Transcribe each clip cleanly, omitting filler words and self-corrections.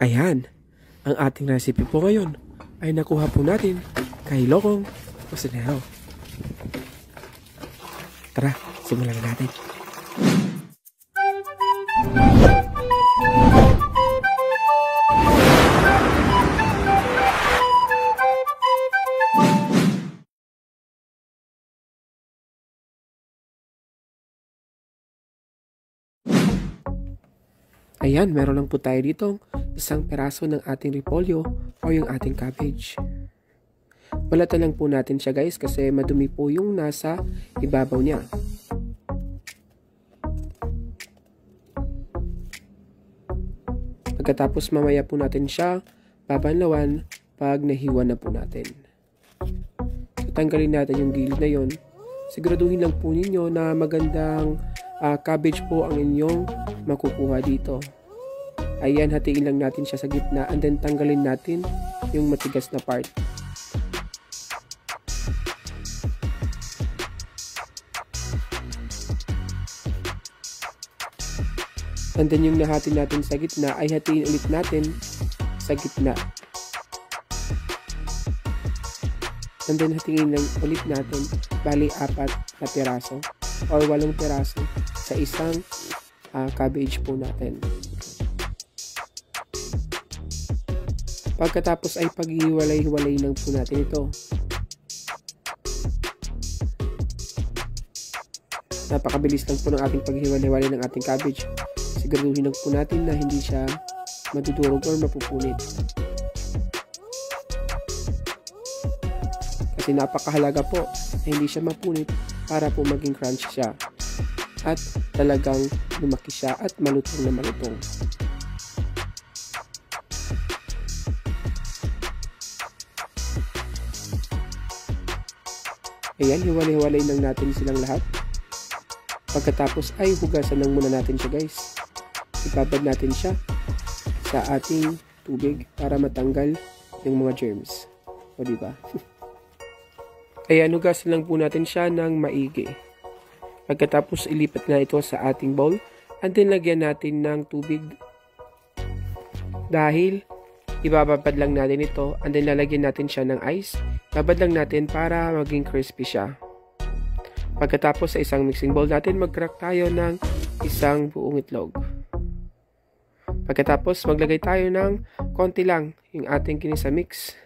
Ayan, ang ating recipe po ngayon ay nakuha po natin kay Lokong Cocinero. Tara, simulan na natin. Ayan, meron lang po tayo dito isang peraso ng ating repolyo o yung ating cabbage. Balatan lang po natin siya guys kasi madumi po yung nasa ibabaw niya. Pagkatapos mamaya po natin siya babanlawan pag nahiwa na po natin. So, tanggalin natin yung gilid na yon. Siguraduhin lang po ninyo na magandang cabbage po ang inyong makukuha dito. Ayan, hatiin lang natin siya sa gitna and then tanggalin natin yung matigas na part. And then yung nahati natin sa gitna ay hatiin ulit natin sa gitna. And then hatiin lang ulit natin bali 4 na piraso or 8 piraso sa isang cabbage po natin. Pagkatapos ay paghiwalay-hiwalay lang po natin ito. Napakabilis lang po ng ating paghiwalay-hiwalay ng ating cabbage. Siguraduhin lang po natin na hindi siya madudurog or mapupunit. Kasi napakahalaga po na hindi siya mapunit para po maging crunchy siya. At talagang lumaki siya at malutong na malutong. Ayan, hiwalay-hiwalay lang natin silang lahat. Pagkatapos ay hugasan lang muna natin siya guys. Ibabad natin siya sa ating tubig para matanggal yung mga germs. O diba? Ayan, hugasan lang po natin siya ng maigi. Pagkatapos ilipat na ito sa ating bowl and then lagyan natin ng tubig dahil ibababad lang natin ito and then lalagyan natin siya ng ice. Babad lang natin para maging crispy siya. Pagkatapos sa isang mixing bowl natin, mag-crack tayo ng isang buong itlog. Pagkatapos maglagay tayo ng konti lang yung ating ginisa mix.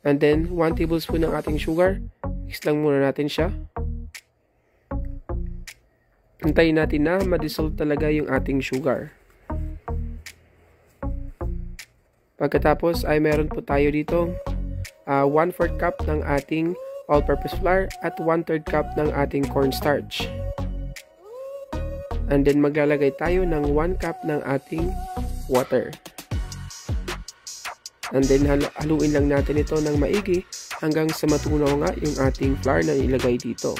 And then 1 tablespoon ng ating sugar. Mix lang muna natin siya. Hintayin natin na ma-dissolve talaga yung ating sugar. Pagkatapos ay meron po tayo dito 1/4 cup ng ating all-purpose flour at 1/3 cup ng ating cornstarch. And then maglalagay tayo ng 1 cup ng ating water. And then haluin lang natin ito ng maigi hanggang sa matunaw nga yung ating flour na ilagay dito.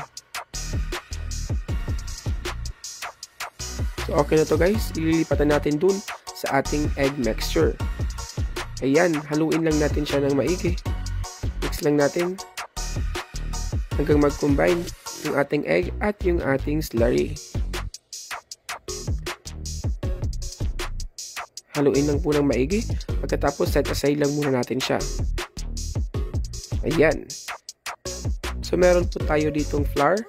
So okay na to guys, ililipatan natin dun sa ating egg mixture. Ayan, haluin lang natin siya ng maigi. Mix lang natin hanggang mag-combine yung ating egg at yung ating slurry. Haluin lang po ng maigi. Pagkatapos set aside lang muna natin siya. Ayan. So meron po tayo ditong flour.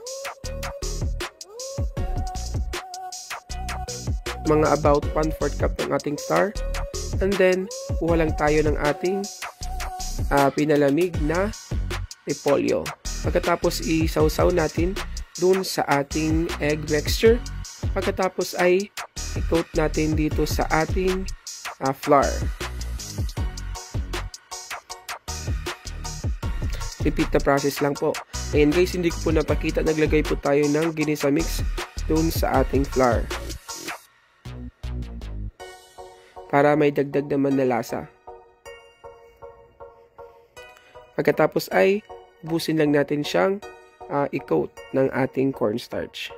Mga about 1/4 cup ng ating flour. And then kuha lang tayo ng ating pinalamig na repolyo. Pagkatapos isawsaw natin dun sa ating egg mixture. Pagkatapos ay i-coat natin dito sa ating flour. Repeat the process lang po. Ayan guys, hindi ko po napakita. Naglagay po tayo ng ginisa mix dun sa ating flour. Para may dagdag naman na lasa. Pagkatapos ay ubusin lang natin siyang i-coat ng ating cornstarch.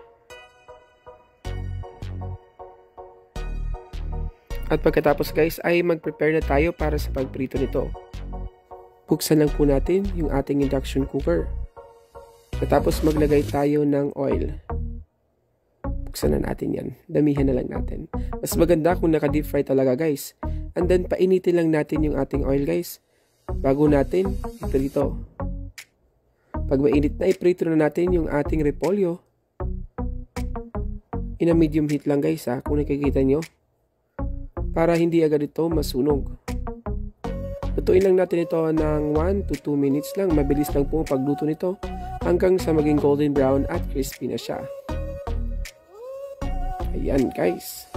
At pagkatapos guys ay mag-prepare na tayo para sa pagprito nito. Buksan lang po natin yung ating induction cooker. Pagkatapos maglagay tayo ng oil. buksan na natin yan. Damihan na lang natin. Mas maganda kung naka-deep fry talaga guys. And then painitin lang natin yung ating oil guys. Bago natin ito. Pag mainit na, iprito na natin yung ating repolyo. In a medium heat lang guys ha, kung nakikita nyo. Para hindi agad ito masunog. Lutuin lang natin ito ng 1 to 2 minutes lang. Mabilis lang po pagluto nito hanggang sa maging golden brown at crispy na siya. Ayan guys.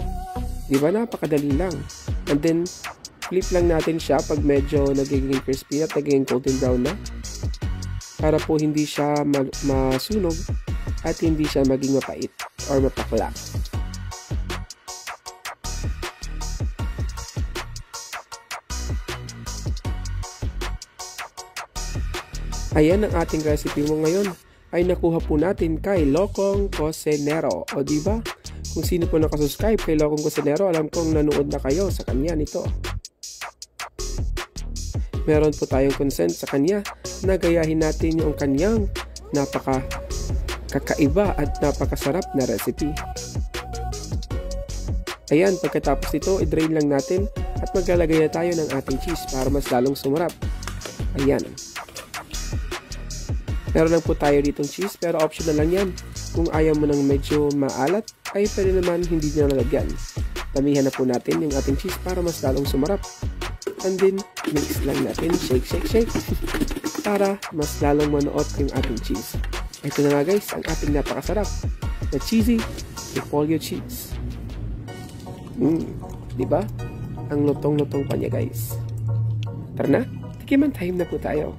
Diba napakadali lang. And then, flip lang natin siya pag medyo nagiging crispy at nagiging golden brown na. Para po hindi siya masunog at hindi siya maging mapait or mapakla. Ayan ang ating recipe mo ngayon ay nakuha po natin kay Lokong Cocinero. O diba? Kung sino po nakasubscribe kay Lokong Cocinero, alam kong nanood na kayo sa kanya nito. Meron po tayong consent sa kanya na gayahin natin yung kanyang kakaiba at napakasarap na recipe. Ayan, pagkatapos nito, i-drain lang natin at maglalagay na tayo ng ating cheese para mas lalong sumarap. Ayan. Meron lang po tayo ditong cheese pero optional lang yan. Kung ayaw mo ng medyo maalat, ay pwede naman hindi nyo nalagyan. Tamihan na po natin yung ating cheese para mas lalong sumarap. And then, mix lang natin, shake, shake, shake, para mas lalong manuot yung ating cheese. Ito na nga guys, ang ating napakasarap na cheesy repolyo cheese. Diba? Ang lutong-lutong pa niya guys. Tara na, tikiman time na po tayo.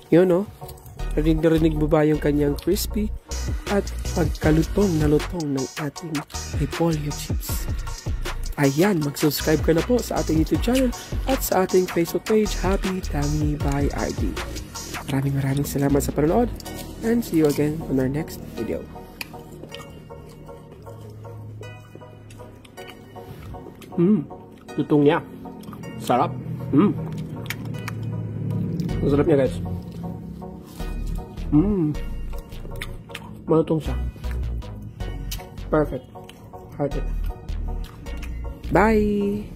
Yun no, rinig mo ba yung kanyang crispy at pagkalutong na lutong ng ating repolyo chips. Ayan, mag-subscribe ka na po sa ating YouTube channel at sa ating Facebook page, Happy Tummy by RD. Maraming salamat sa panonood and see you again on our next video. Lutong niya. Sarap. Masarap niya guys. Malutong siya. Perfect. Hearted. Bye!